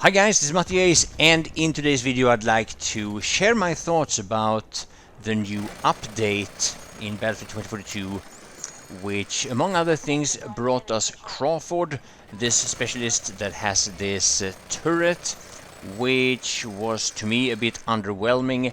Hi guys, this is Matthias, and in today's video I'd like to share my thoughts about the new update in Battlefield 2042, which among other things brought us Crawford, this specialist that has this turret, which was to me a bit underwhelming.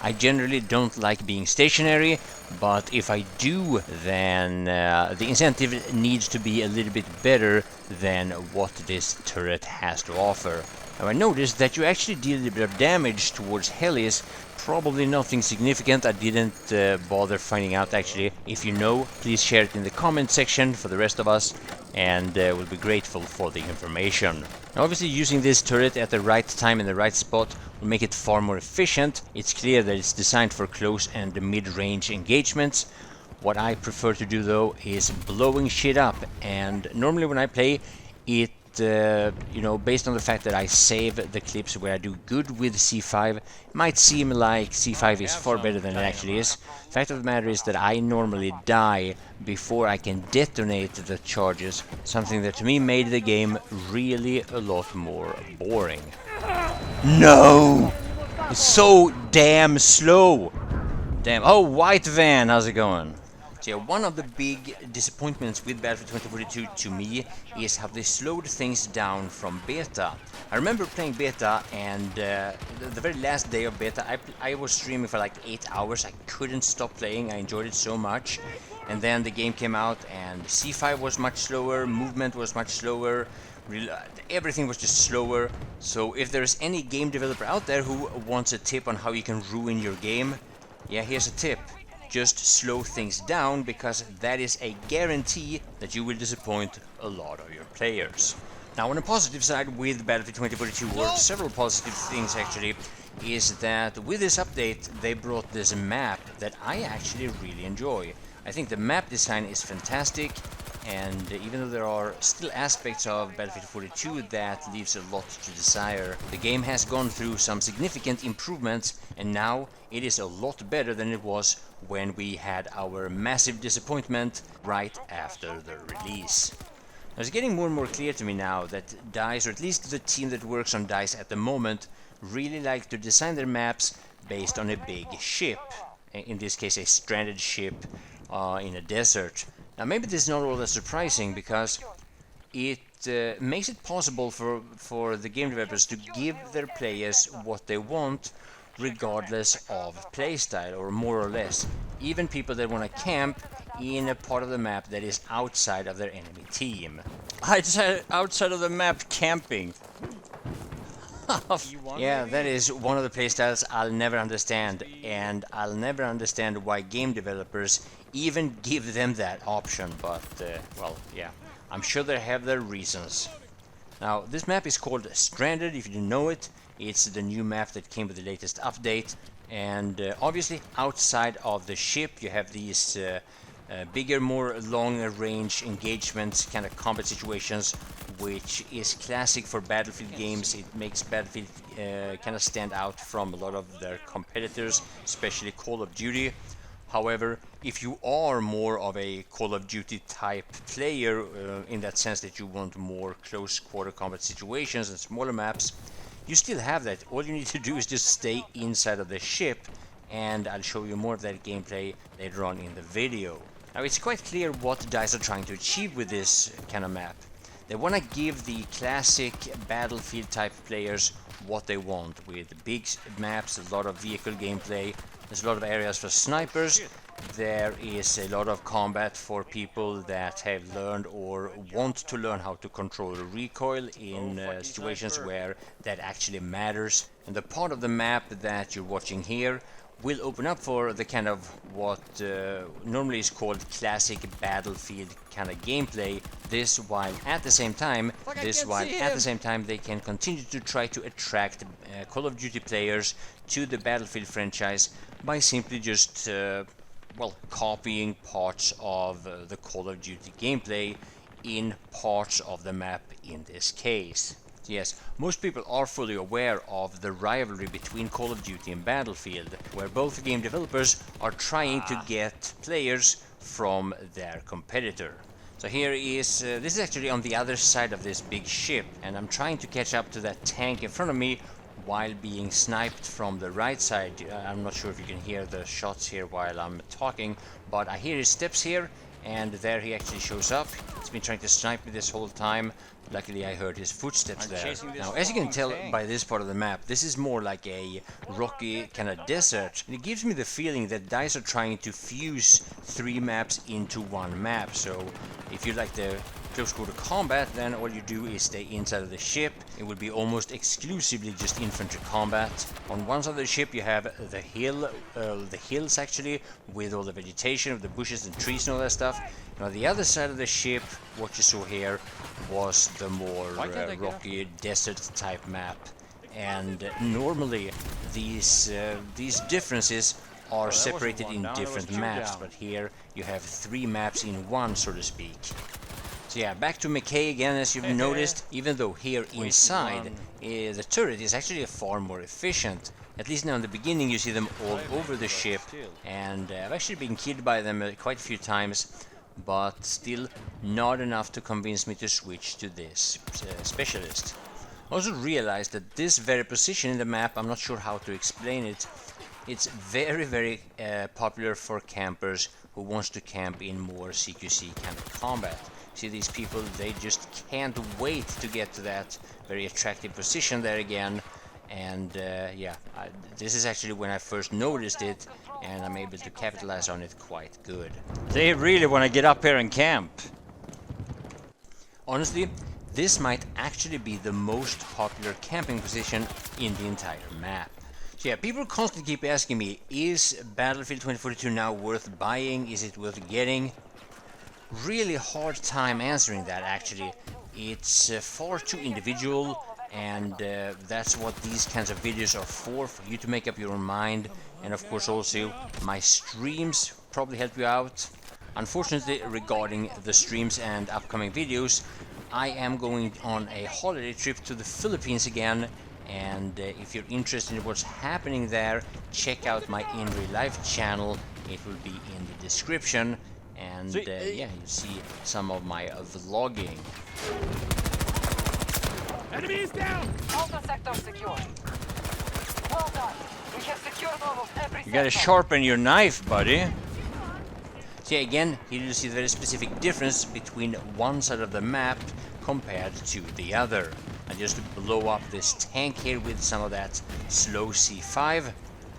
I generally don't like being stationary, but if I do, then the incentive needs to be a little bit better than what this turret has to offer. Now I noticed that you actually deal a little bit of damage towards helis, probably nothing significant. I didn't bother finding out actually. If you know, please share it in the comment section for the rest of us, and we'll be grateful for the information. Now, obviously using this turret at the right time in the right spot will make it far more efficient. It's clear that it's designed for close and mid-range engagements. What I prefer to do though is blowing shit up, and normally when I play it, based on the fact that I save the clips where I do good with C5, it might seem like C5 is far better than it actually is. Fact of the matter is that I normally die before I can detonate the charges, something that to me made the game really a lot more boring. No! It's so damn slow! Damn. Oh, White Van, how's it going? So yeah, one of the big disappointments with Battlefield 2042 to me is how they slowed things down from beta. I remember playing beta, and the very last day of beta I was streaming for like 8 hours. I couldn't stop playing, I enjoyed it so much. And then the game came out and C5 was much slower, movement was much slower, everything was just slower. So if there's any game developer out there who wants a tip on how you can ruin your game, yeah, here's a tip. Just slow things down, because that is a guarantee that you will disappoint a lot of your players. Now, on the positive side with Battlefield 2042, or several positive things actually, is that with this update they brought this map that I actually really enjoy. I think the map design is fantastic, and even though there are still aspects of Battlefield 42 that leaves a lot to desire, the game has gone through some significant improvements, and now it is a lot better than it was when we had our massive disappointment right after the release. Now, it's getting more and more clear to me now that DICE, or at least the team that works on DICE at the moment, really like to design their maps based on a big ship, in this case a stranded ship in a desert. Now, maybe this is not all that surprising, because it makes it possible for the game developers to give their players what they want, regardless of playstyle, or more or less. Even people that want to camp in a part of the map that is outside of their enemy team. Outside of the map camping. Yeah, that is one of the playstyles I'll never understand, and I'll never understand why game developers even give them that option, but, well, yeah, I'm sure they have their reasons. Now, this map is called Stranded, if you didn't know it. It's the new map that came with the latest update, and obviously outside of the ship you have these bigger, more long-range engagements, kind of combat situations, which is classic for Battlefield games. It makes Battlefield kind of stand out from a lot of their competitors, especially Call of Duty. However, if you are more of a Call of Duty type player, in that sense that you want more close quarter combat situations and smaller maps, you still have that. All you need to do is just stay inside of the ship, and I'll show you more of that gameplay later on in the video. Now, it's quite clear what DICE are trying to achieve with this kind of map. They want to give the classic Battlefield type players what they want, with big maps, a lot of vehicle gameplay. There's a lot of areas for snipers. There is a lot of combat for people that have learned or want to learn how to control recoil in situations where that actually matters. And the part of the map that you're watching here will open up for the kind of what normally is called classic Battlefield kind of gameplay. This while at the same time they can continue to try to attract Call of Duty players to the Battlefield franchise by simply just copying parts of the Call of Duty gameplay in parts of the map in this case. Yes, most people are fully aware of the rivalry between Call of Duty and Battlefield, where both game developers are trying to get players from their competitor. So So here is, this is actually on the other side of this big ship, and I'm trying to catch up to that tank in front of me while being sniped from the right side. I'm not sure if you can hear the shots here while I'm talking, but I hear his steps here, and there he actually shows up. He's been trying to snipe me this whole time. Luckily I heard his footsteps there. Now, as you can tell by this part of the map, this is more like a rocky kind of desert. And it gives me the feeling that DICE are trying to fuse 3 maps into 1 map. So if you like the close quarter combat, then all you do is stay inside of the ship. It will be almost exclusively just infantry combat. On one side of the ship you have the hills actually, with all the vegetation of the bushes and trees and all that stuff. Now the other side of the ship, what you saw here, was the more rocky desert type map. And normally these differences are separated in different maps, but here you have 3 maps in 1, so to speak. So yeah, back to McKay again, as you've noticed. Even though here inside the turret is actually far more efficient. At least now in the beginning you see them all over the ship, and I've actually been killed by them quite a few times, but still not enough to convince me to switch to this specialist. I also realized that this very position in the map, I'm not sure how to explain it, it's very popular for campers who wants to camp in more CQC kind of combat. See, these people, they just can't wait to get to that very attractive position there again. And yeah, this is actually when I first noticed it, and I'm able to capitalize on it quite good. They really want to get up here and camp. Honestly, this might actually be the most popular camping position in the entire map. So yeah, people constantly keep asking me, is Battlefield 2042 now worth buying? Is it worth getting? Really hard time answering that, actually. It's far too individual, and that's what these kinds of videos are for you to make up your own mind. And of course also my streams probably help you out. Unfortunately, regarding the streams and upcoming videos, I am going on a holiday trip to the Philippines again, and if you're interested in what's happening there, check out my In Real Life channel. It will be in the description, and yeah, you'll see some of my vlogging. Enemy is down! Alpha sector secure. Well done. We have secured almost every You gotta sharpen your knife, buddy. So again, here you see the very specific difference between one side of the map compared to the other. I just blow up this tank here with some of that slow C5.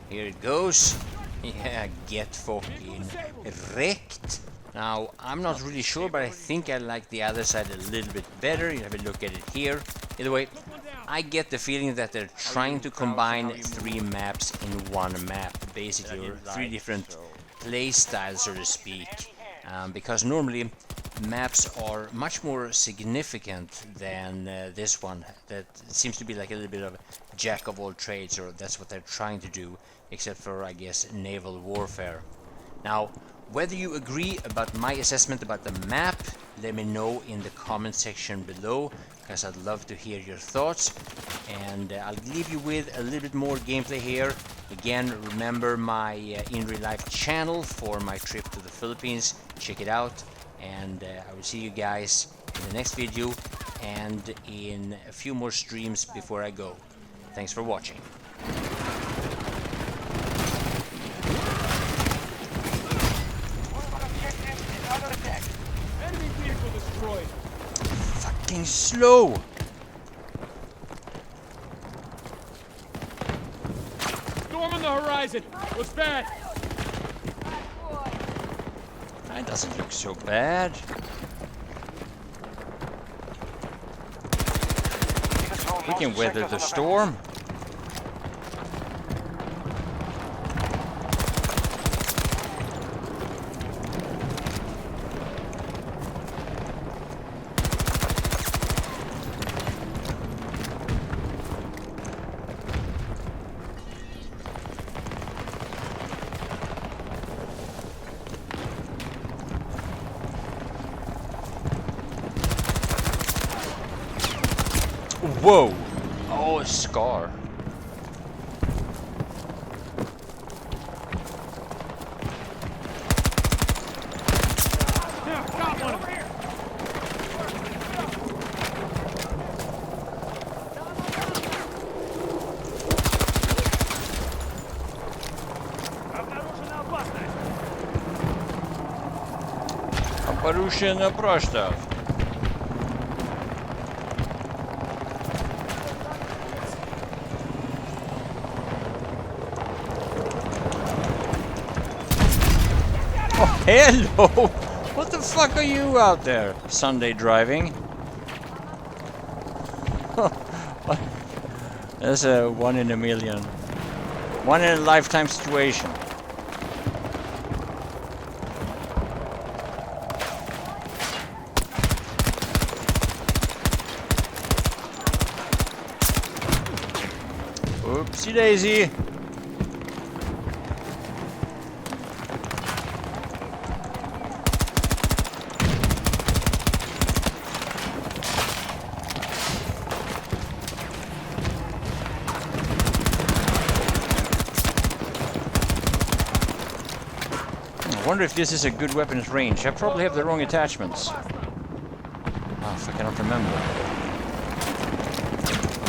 Here it goes. Yeah, get fokkin rekt. Now, I'm not really sure, but I think I like the other side a little bit better. You have a look at it here. Either way, I get the feeling that they're trying to combine 3 maps in 1 map, basically, or 3 different play styles, so to speak. Because normally maps are much more significant than this one. That seems to be like a little bit of jack of all trades, or that's what they're trying to do, except for, I guess, naval warfare. Now, whether you agree about my assessment about the map, let me know in the comment section below, because I'd love to hear your thoughts. And I'll leave you with a little bit more gameplay here. Again, remember my In Real Life channel for my trip to the Philippines. Check it out, and I will see you guys in the next video and in a few more streams before I go. Thanks for watching. Enemy vehicle destroyed! Fucking slow! Storm on the horizon! Looks bad! That doesn't look so bad. We can weather the storm. Whoa! Oh, a scar. Yeah, got one! Over here! Порушено просто. Oh, hello! What the fuck are you out there? Sunday driving? That's a 1 in a million. 1 in a lifetime situation. Oopsie daisy. I wonder if this is a good weapons range. I probably have the wrong attachments. Oh, if I cannot remember.